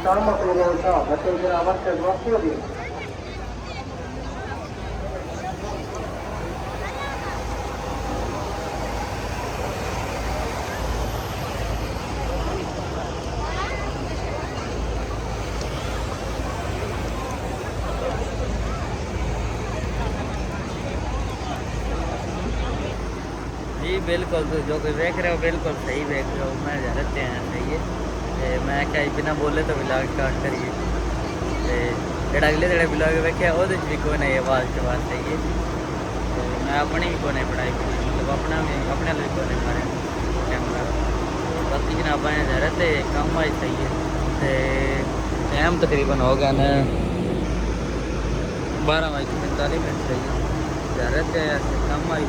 utama prioritas betul dirawatkan waktu dia. जी बिल्कुल जो कोई देख रहे हो बिल्कुल सही देख रहे हो। मैं रहते हैं सही है ते मैं क्या बिना बोले तो ब्लॉग स्टार्ट करिए ते जेड़ा अगले जेड़ा ब्लॉग वेख्या ओहदे च भी कोई नहीं आवाज़ शवाज़ सही है। तो मैं अपनी भी कोई नहीं बनाई मतलब अपना भी अपने लिए कोई नहीं मारे कैमरा। बाकी जनाब आए रहते कम आज सही है ते टाइम तकरीबन हो गया ना 12:45 सही है। रहते कम आई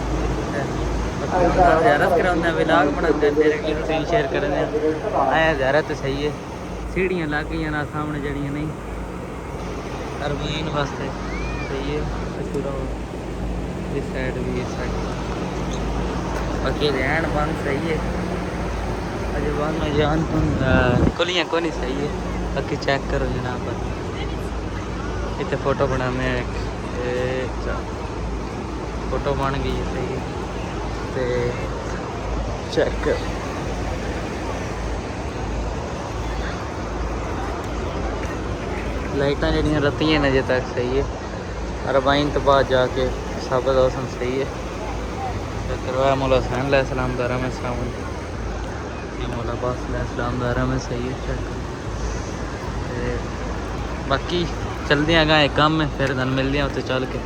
ज़्यारत कराने विलाग बनाते फिर अगली रूटीन शेयर करने आए ज़्यारत सही है। सीढ़ियाँ लग गई ना सामने जड़ियाँ नहीं अरबीन वास्ते सही है। पूरा इस साइड भी इस साइड बाकी रहन बंद सही है अजय बंद में जान खुलियाँ को नहीं सही है। बाकी चेक करो जनाब इतने फ़ोटो बनाने फ़ोटो बन गई है सही है। ਤੇ ਚੈੱਕ लाइटा जड़ियाँ रत्तियाँ ने अजे तक सही है। अरबाइन तो बाद जाके साबित हसन सही है। करवाया मौला हुसैन अलैहिस्सलाम दारा में सावन मौला अब्बास अलैहिस्सलाम दारा में सही है। चेक बाकी चलते हैं अगर एक काम है फिर धन मिलते हैं उत्ते चल के।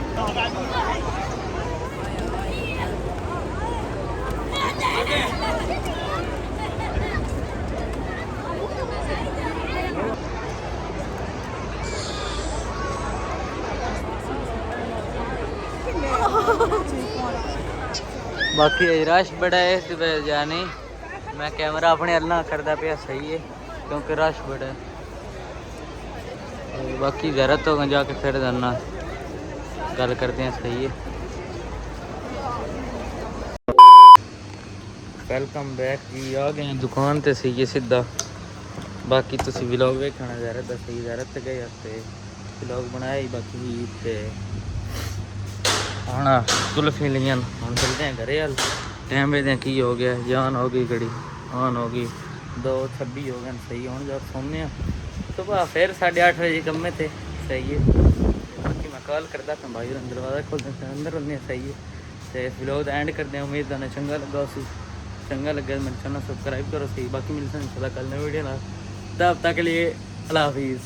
बाकी रश बड़ा है इस वजह जाने मैं कैमरा अपने अल्लाह करता पे सही है क्योंकि रश बड़ा है। बाकी ज़रूरत हो जाके फिर करना गल करते हैं सही है। वेलकम बैक जी आ गए दुकान ते सही है सीधा। बाकी तुसी व्लॉग वेखना ज़रूरत सही ज़रूरत गए हफ्ते व्लॉग बनाया ही बाकी ते हाँ कुल्फी लियां हम चलते हैं घरे हल टाइम वेदे की हो गया जान हो गई घड़ी ऑन हो गई 2:26 हो गए सही हूँ जब सोने सुबह फिर 8:30 बजे कम्मे थे सही है। बाकी मैं कॉल करता था भाई दरवाज़ा खोलते अंदर होने सही है। तो इस व्लॉग का एंड करते हैं उम्मीद है चंगा लगा उसी चंगा लगे मेरे चैनल सब्सक्राइब करो सही। बाकी मिलते हैं इंशाल्लाह कल नई वीडियो ना तब तक के लिए अल्लाह हाफिज़।